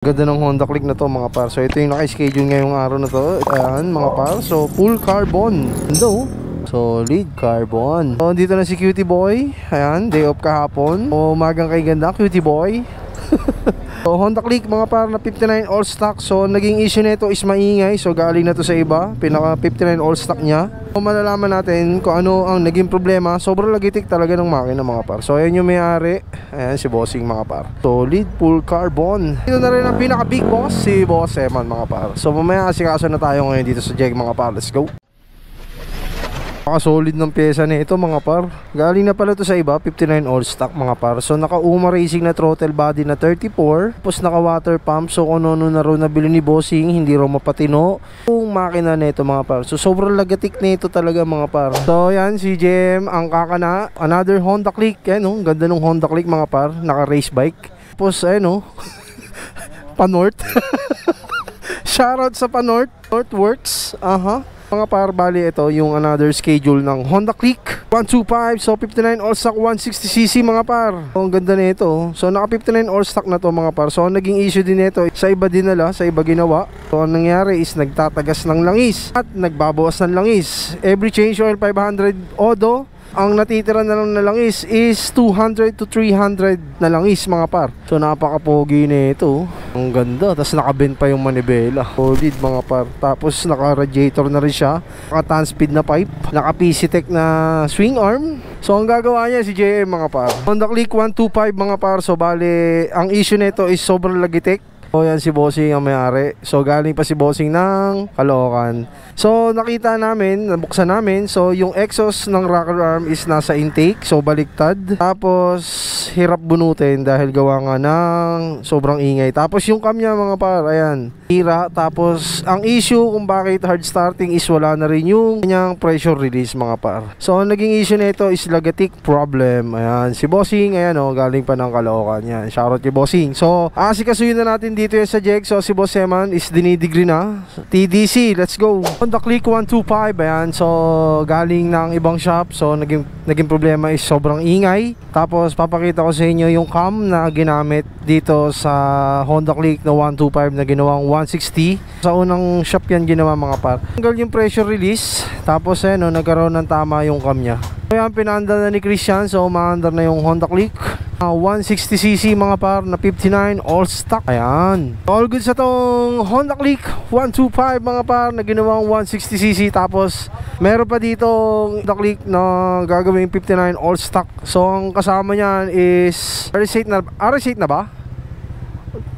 Ganda ng Honda Click na to mga par. So ito yung naka-schedule ngayong araw na to. Ayan mga par. So full carbon. Ganda solid carbon. So dito na si Cutie Boy. Ayan, day off kahapon. O umagang kay ganda, Cutie Boy. So Honda Click mga par na 59 all stock. So naging issue nito is maingay. So galing na to sa iba. Pinaka 59 all stock niya. So malalaman natin kung ano ang naging problema. Sobrang lagitik talaga ng makina mga par. So ayan yung may-ari. Ayan si Bossing mga par. Solid full carbon. Ito na rin ang pinaka big boss, si Boss Eman mga par. So mamaya asikaso na tayo ngayon dito sa Jeg mga par. Let's go. Solid ng pyesa na ito mga par. Galing na pala to sa iba, 59 all stock mga par. So naka Uma Racing na throttle body na 34. Tapos naka water pump. So kung ano na raw nabili ni Bossing, hindi raw mapatino yung makina na ito mga par. So sobrang lagatik na ito talaga mga par. So yan si JM ang kakana. Another Honda Click. Ayan ganda ng Honda Click mga par. Naka race bike. Tapos ayan Panorth. Shoutout sa Panorth. Northworks. Mga par, bali ito yung another schedule ng Honda Click 125. So 59 all stock 160cc mga par. So, ang ganda na ito. So naka 59 all stock na to mga par. So naging issue din ito sa iba dinala, sa iba ginawa. So ang nangyari is nagtatagas ng langis at nagbabawas ng langis. Every change oil 500 odo. Ang natitira na lang na langis is 200 to 300 na langis mga par. So napaka-pogi na ito. Ang ganda. Tapos nakabend pa yung manibela. Solid mga par. Tapos naka-radiator na rin siya. Naka-tan speed na pipe. Naka-PC Tech na swing arm. So ang gagawa niya si JM mga par. Honda Click 125 mga par. So bali ang issue nito is sobrang lagitik. So yan si Bossing ang may-ari. So galing pa si Bossing ng Caloocan. So nakita namin, nabuksan namin. So yung exhaust ng rocker arm is nasa intake. So baliktad. Tapos hirap bunutin dahil gawa nga ng sobrang ingay. Tapos yung cam niya mga par, ayan, hira. Tapos ang issue kung bakit hard starting is wala na rin yung kanyang pressure release mga par. So ang naging issue nito is lagatik problem. Ayan, si Bossing, ayan galing pa ng Caloocan. Yan, shoutout kay Bossing. So asikasuhin na natin dito yan sa Jeg. So si Boss Eman is dinidegree na TDC, let's go. Honda Click 125, ayan. So galing ng ibang shop. So naging problema is sobrang ingay. Tapos papakita ko sa inyo yung cam na ginamit dito sa Honda Click na 125 na ginawang 160. Sa unang shop yan ginawa mga par. Tanggal yung pressure release. Tapos nagkaroon ng tama yung cam nya. So yan, pinaandar na ni Christian. So umaandar na yung Honda Click 160cc mga par na 59 all stock. Ayan, all good sa tong Honda Click 125 mga par na ginawang 160cc. Tapos meron pa dito Honda Click na gagawing 59 all stock. So ang kasama niyan is RS8 na ba?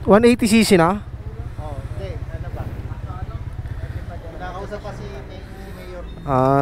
180cc na? Hindi, ano ba? Nakakausap pa si Mayor.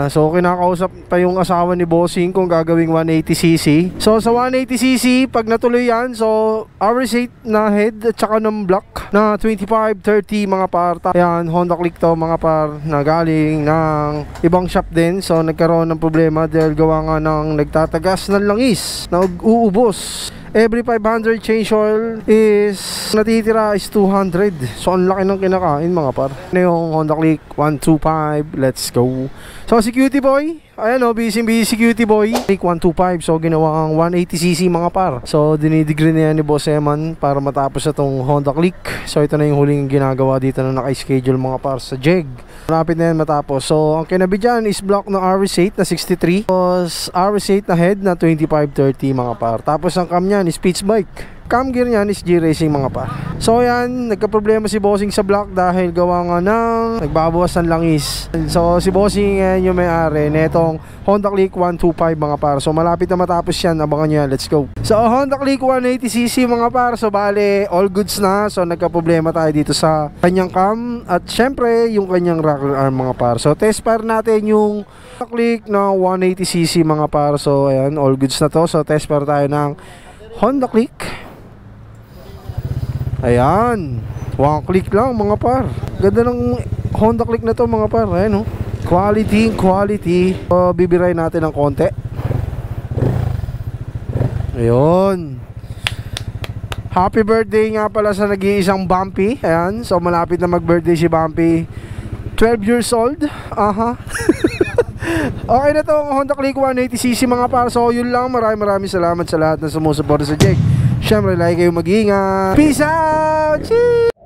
So kinakausap pa yung asawa ni Bossing kung gagawing 180cc. So sa 180cc pag natuloy yan, so RS8 na head at saka ng block na 2530 mga par. Yan, Honda Click to mga par na galing ng ibang shop din. So nagkaroon ng problema dahil gawa nga ng nagtatagas ng langis na uubos. Every 500 change oil is natitira is 200. So ang laki ng kinakain mga par. Ano yung Honda Click 125, let's go. So si Cutie Boy, ayan busy si Cutie Boy. Click 125, so ginawa ang 180cc mga par. So dinidegree na yan ni Boss Eman para matapos na tong Honda Click. So ito na yung huling ginagawa dito na naka-schedule mga par sa Jeg. Malapit na yan matapos. So ang kinabi dyan is block na RS8 na 63. Tapos RS8 na head na 2530 mga par. Tapos ang cam niyan is pitch bike. Cam gear niyan is G-Racing mga par. So yan, nagka-problema si Bossing sa block dahil gawa nga ng nagbabawas ng langis. So si Bossing yung may-ari netong Honda Click 125 mga par. So malapit na matapos yan, abangan nyo yan, let's go. So Honda Click 180cc mga par. So bale, all goods na. So nagka-problema tayo dito sa kanyang cam at syempre yung kanyang rocker arm mga par. So test fire natin yung Honda Click na 180cc mga par. So ayan, all goods na to. So test fire tayo ng Honda Click. Ayan, one click lang mga par. Ganda ng Honda Click na to mga par. Ayan quality. So bibiray natin ng konti. Ayun. Happy birthday nga pala sa nag-iisang Bumpy. Ayan, so malapit na mag-birthday si Bumpy. 12 years old. Okay na to ang Honda Click 180cc mga par. So yun lang, maraming salamat sa lahat na sumusuporta sa Jeg. Syempre, lagi kayo mag-iingat. Peace out! Cheers!